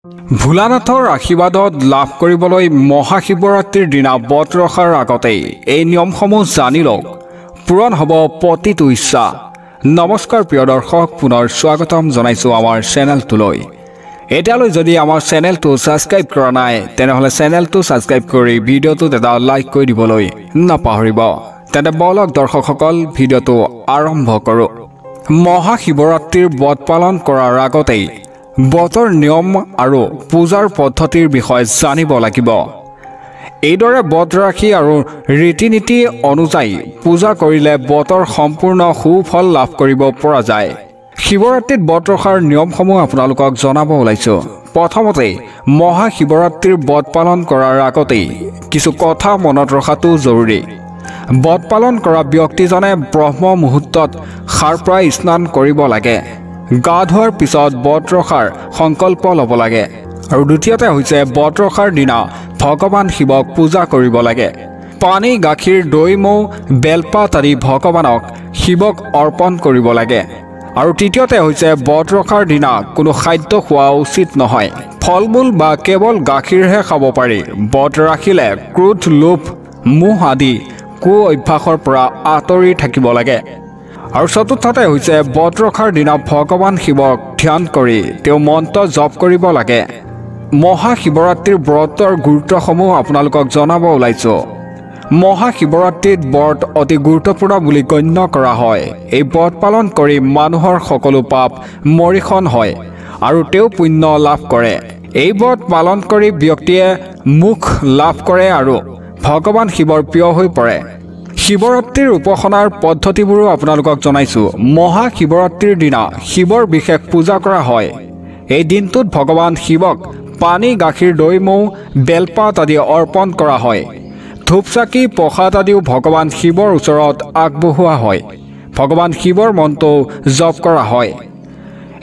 ভোলানাথৰ আশীৰ্বাদত লাভ কৰিবলৈ মহাশিৱৰাত্ৰিৰ দিনা ব্ৰত ৰখাৰ আগতেই এই নিয়মসমূহ জানি লওক, পূৰণ হ'ব প্ৰতিটো ইচ্ছা। নমস্কাৰ প্ৰিয় দৰ্শক, পুনৰ স্বাগতম জনাইছোঁ আমাৰ চেনেলটোলৈ। এতিয়ালৈ যদি আমাৰ চেনেলটো ছাবস্ক্ৰাইব কৰা নাই তেনেহ'লে চেনেলটো ছাবস্ক্ৰাইব কৰি ভিডিঅ'টোত এটা লাইক কৰি দিবলৈ নাপাহৰিব। তেন্তে বলক দৰ্শকসকল, ভিডিঅ'টো আৰম্ভ কৰোঁ। মহাশিৱৰাত্ৰিৰ ব্ৰত পালন কৰাৰ আগতেই ব্ৰতৰ নিয়ম আৰু পূজাৰ পদ্ধতিৰ বিষয়ে জানিব লাগিব। এইদৰে ব্ৰত ৰাখি আৰু ৰীতি নীতি অনুযায়ী পূজা কৰিলে ব্ৰতৰ সম্পূৰ্ণ সুফল লাভ কৰিব পৰা যায়। শিৱৰাত্ৰিত ব্ৰত ৰখাৰ নিয়মসমূহ আপোনালোকক জনাব ওলাইছোঁ। প্ৰথমতে মহাশিৱৰাত্ৰিৰ ব্ৰত পালন কৰাৰ আগতেই কিছু কথা মনত ৰখাটো জৰুৰী। ব্ৰত পালন কৰা ব্যক্তিজনে ব্ৰহ্ম মুহূৰ্তত সাৰ প্ৰায় স্নান কৰিব লাগে। গা ধোৱাৰ পিছত ব্ৰত ৰখাৰ সংকল্প ল'ব লাগে। আৰু দ্বিতীয়তে হৈছে ব্ৰত ৰখাৰ দিনা ভগৱান শিৱক পূজা কৰিব লাগে। পানী, গাখীৰ, দৈ, মৌ, বেলপাত আদি ভগৱানক শিৱক অৰ্পণ কৰিব লাগে। আৰু তৃতীয়তে হৈছে ব্ৰত ৰখাৰ দিনা কোনো খাদ্য খোৱা উচিত নহয়। ফল মূল বা কেৱল গাখীৰহে খাব পাৰি। ব্ৰত ৰাখিলে ক্ৰোধ, লোভ, মোহ আদি কু অভ্যাসৰ পৰা আঁতৰি থাকিব লাগে। আৰু চতুৰ্থতে হৈছে ব্ৰত ৰখাৰ দিনা ভগৱান শিৱক ধ্যান কৰি তেওঁ মন্ত্ৰ জপ কৰিব লাগে। মহাশিৱৰাত্ৰিৰ ব্ৰতৰ গুৰুত্বসমূহ আপোনালোকক জনাব ওলাইছোঁ। মহাশিৱৰাত্ৰিত ব্ৰত অতি গুৰুত্বপূৰ্ণ বুলি গণ্য কৰা হয়। এই ব্ৰত পালন কৰি মানুহৰ সকলো পাপ মৰিখন হয় আৰু তেওঁ পুণ্য লাভ কৰে। এই ব্ৰত পালন কৰি ব্যক্তিয়ে মোক্ষ লাভ কৰে আৰু ভগৱান শিৱৰ প্ৰিয় হৈ পৰে। শিৱৰাত্ৰিৰ উপাসনাৰ পদ্ধতিবোৰো আপোনালোকক জনাইছোঁ। মহাশিৱৰাত্ৰিৰ দিনা শিৱৰ বিশেষ পূজা কৰা হয়। এই দিনটোত ভগৱান শিৱক পানী, গাখীৰ, দৈ, মৌ, বেলপাত আদি অৰ্পণ কৰা হয়। ধূপ চাকি, প্ৰসাদ আদিও ভগৱান শিৱৰ ওচৰত আগবঢ়োৱা হয়। ভগৱান শিৱৰ মন্ত্ৰও জপ কৰা হয়।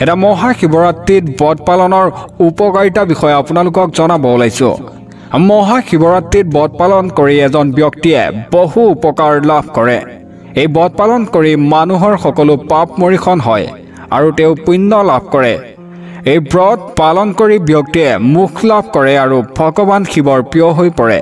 এটা মহাশিৱৰাত্ৰিত ব্ৰত পালনৰ উপকাৰিতাৰ বিষয়ে আপোনালোকক জনাব ওলাইছোঁ। মহাশিৱৰাত্ৰিত ব্ৰত পালন কৰি এজন ব্যক্তিয়ে বহু উপকাৰ লাভ কৰে। এই ব্ৰত পালন কৰি মানুহৰ সকলো পাপ মৰিখন হয় আৰু তেওঁ পুণ্য লাভ কৰে। এই ব্ৰত পালন কৰি ব্যক্তিয়ে মোক্ষ লাভ কৰে আৰু ভগৱান শিৱৰ প্ৰিয় হৈ পৰে।